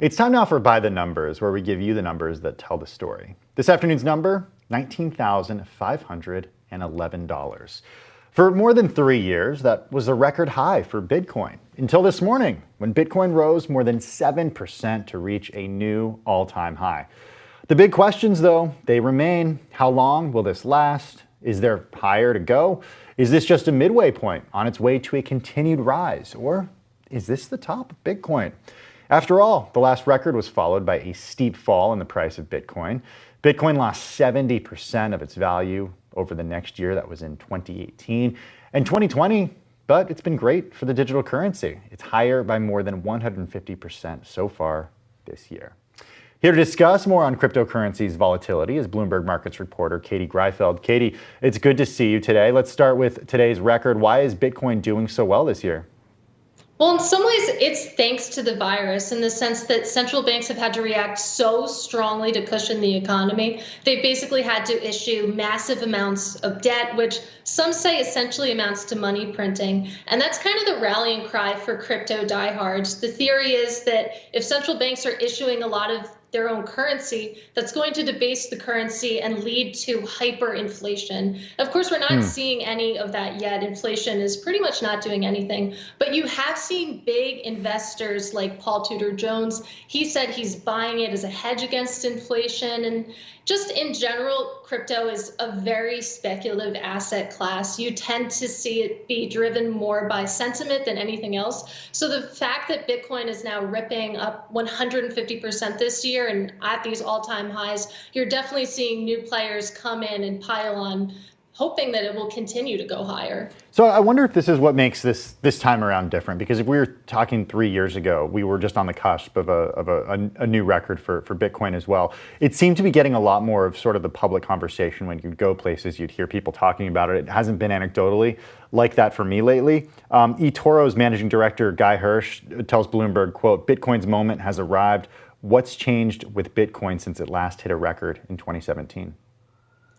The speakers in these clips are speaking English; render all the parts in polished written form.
It's time now for By the Numbers, where we give you the numbers that tell the story. This afternoon's number, $19,511. For more than 3 years, that was a record high for Bitcoin, until this morning, when Bitcoin rose more than 7% to reach a new all-time high. The big questions, though, they remain. How long will this last? Is there higher to go? Is this just a midway point on its way to a continued rise? Or is this the top of Bitcoin? After all, the last record was followed by a steep fall in the price of Bitcoin. Bitcoin lost 70% of its value over the next year. That was in 2018 and 2020, but it's been great for the digital currency. It's higher by more than 150% so far this year. Here to discuss more on cryptocurrencies volatility is Bloomberg Markets reporter Katie Greifeld. Katie, it's good to see you today. Let's start with today's record. Why is Bitcoin doing so well this year? Well, in some ways, it's thanks to the virus in the sense that central banks have had to react so strongly to cushion the economy. They've basically had to issue massive amounts of debt, which some say essentially amounts to money printing. And that's kind of the rallying cry for crypto diehards. The theory is that if central banks are issuing a lot of their own currency, that's going to debase the currency and lead to hyperinflation. Of course, we're not seeing any of that yet. Inflation is pretty much not doing anything, but you have seen big investors like Paul Tudor Jones. He said he's buying it as a hedge against inflation. And just in general, crypto is a very speculative asset class. You tend to see it be driven more by sentiment than anything else. So the fact that Bitcoin is now ripping up 150% this year and at these all-time highs, you're definitely seeing new players come in and pile on, hoping that it will continue to go higher. So I wonder if this is what makes this time around different, because if we were talking 3 years ago, we were just on the cusp of a new record for Bitcoin as well. It seemed to be getting a lot more of sort of the public conversation. When you'd go places, you'd hear people talking about it. It hasn't been anecdotally like that for me lately. eToro's managing director, Guy Hirsch, tells Bloomberg, quote, "Bitcoin's moment has arrived. What's changed with Bitcoin since it last hit a record in 2017?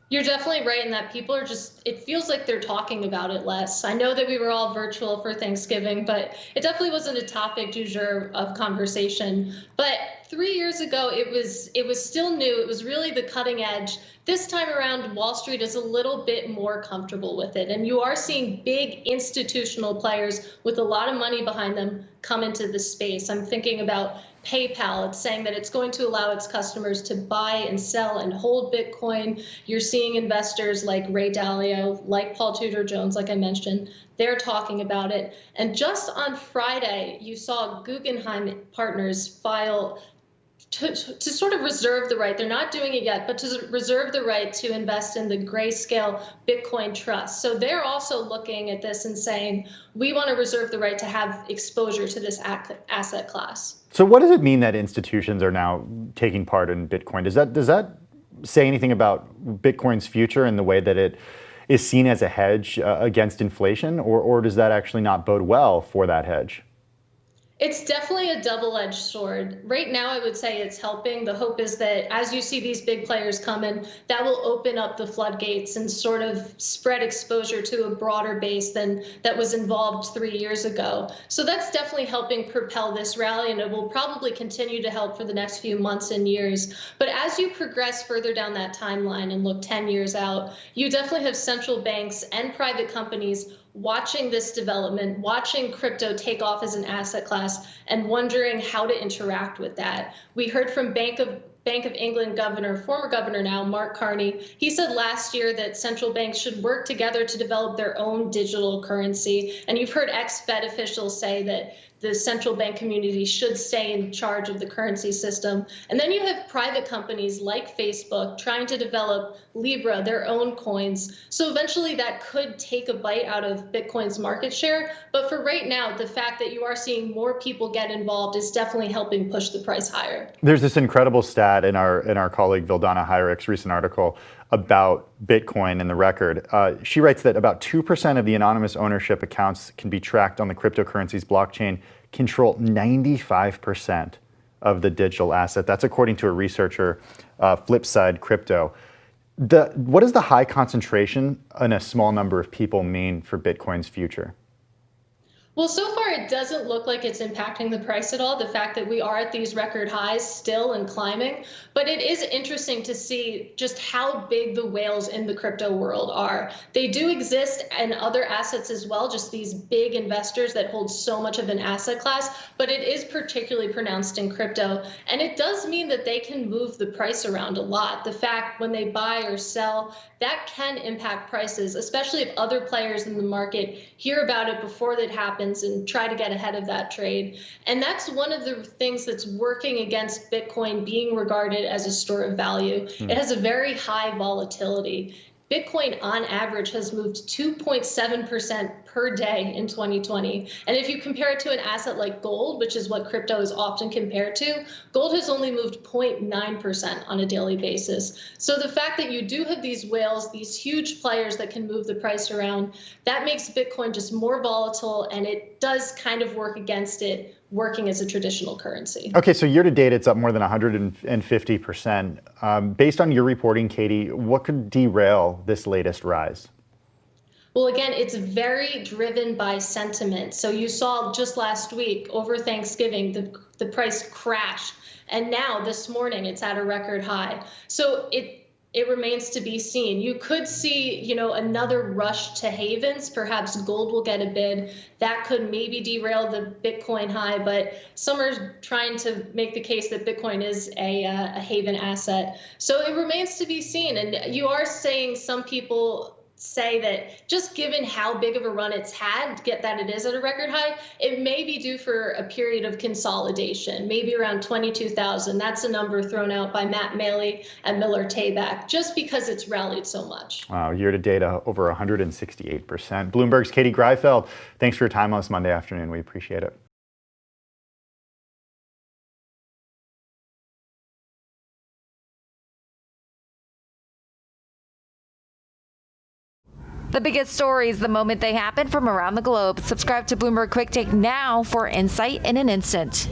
You're definitely right in that people are just, it feels like they're talking about it less. I know that we were all virtual for Thanksgiving, but it definitely wasn't a topic du jour of conversation. But 3 years ago, it was still new. It was really the cutting edge. This time around, Wall Street is a little bit more comfortable with it. And you are seeing big institutional players with a lot of money behind them come into the space. I'm thinking about PayPal. It's saying that it's going to allow its customers to buy and sell and hold Bitcoin. You're seeing investors like Ray Dalio, like Paul Tudor Jones, like I mentioned, they're talking about it. And just on Friday, you saw Guggenheim Partners file to sort of reserve the right, they're not doing it yet, but to reserve the right to invest in the Grayscale Bitcoin Trust. So they're also looking at this and saying, we want to reserve the right to have exposure to this asset class. So what does it mean that institutions are now taking part in Bitcoin? Does that say anything about Bitcoin's future and the way that it is seen as a hedge against inflation, or does that actually not bode well for that hedge? It's definitely a double-edged sword. Right now, I would say it's helping. The hope is that as you see these big players come in, that will open up the floodgates and sort of spread exposure to a broader base than that was involved 3 years ago. So that's definitely helping propel this rally, and it will probably continue to help for the next few months and years. But as you progress further down that timeline and look 10 years out, you definitely have central banks and private companies watching this development, watching crypto take off as an asset class, and wondering how to interact with that. We heard from Bank of England governor, former governor now, Mark Carney. He said last year that central banks should work together to develop their own digital currency. And you've heard ex-Fed officials say that the central bank community should stay in charge of the currency system. And then you have private companies like Facebook trying to develop Libra, their own coins. So eventually that could take a bite out of Bitcoin's market share. But for right now, the fact that you are seeing more people get involved is definitely helping push the price higher. There's this incredible stat in our colleague Vildana Heinrich's recent article about Bitcoin and the record. She writes that about 2% of the anonymous ownership accounts can be tracked on the cryptocurrency's blockchain, control 95% of the digital asset. That's according to a researcher, Flipside Crypto. What does the high concentration in a small number of people mean for Bitcoin's future? Well, so far it doesn't look like it's impacting the price at all, the fact that we are at these record highs still and climbing. But it is interesting to see just how big the whales in the crypto world are. They do exist in other assets as well, just these big investors that hold so much of an asset class, but it is particularly pronounced in crypto. And it does mean that they can move the price around a lot. The fact when they buy or sell, that can impact prices, especially if other players in the market hear about it before that happens and try to get ahead of that trade. And that's one of the things that's working against Bitcoin being regarded as a store of value. It has a very high volatility. Bitcoin on average has moved 2.7% per day in 2020. And if you compare it to an asset like gold, which is what crypto is often compared to, gold has only moved 0.9% on a daily basis. So the fact that you do have these whales, these huge players that can move the price around, that makes Bitcoin just more volatile, and it does kind of work against it working as a traditional currency. Okay, so year to date, it's up more than 150%. Based on your reporting, Katie, what could derail this latest rise? Well, again, it's very driven by sentiment. So you saw just last week over Thanksgiving, the price crashed. And now this morning, it's at a record high. So it remains to be seen. You could see, another rush to havens. Perhaps gold will get a bid. That could maybe derail the Bitcoin high, but some are trying to make the case that Bitcoin is a haven asset. So it remains to be seen. And you are saying some people say that just given how big of a run it's had, get that it is at a record high, it may be due for a period of consolidation, maybe around 22,000. That's a number thrown out by Matt Maley and Miller Tabak, just because it's rallied so much. Wow, year to date, over 168%. Bloomberg's Katie Greifeld, thanks for your time on this Monday afternoon. We appreciate it. The biggest stories the moment they happen from around the globe. Subscribe to Bloomberg Quick Take now for insight in an instant.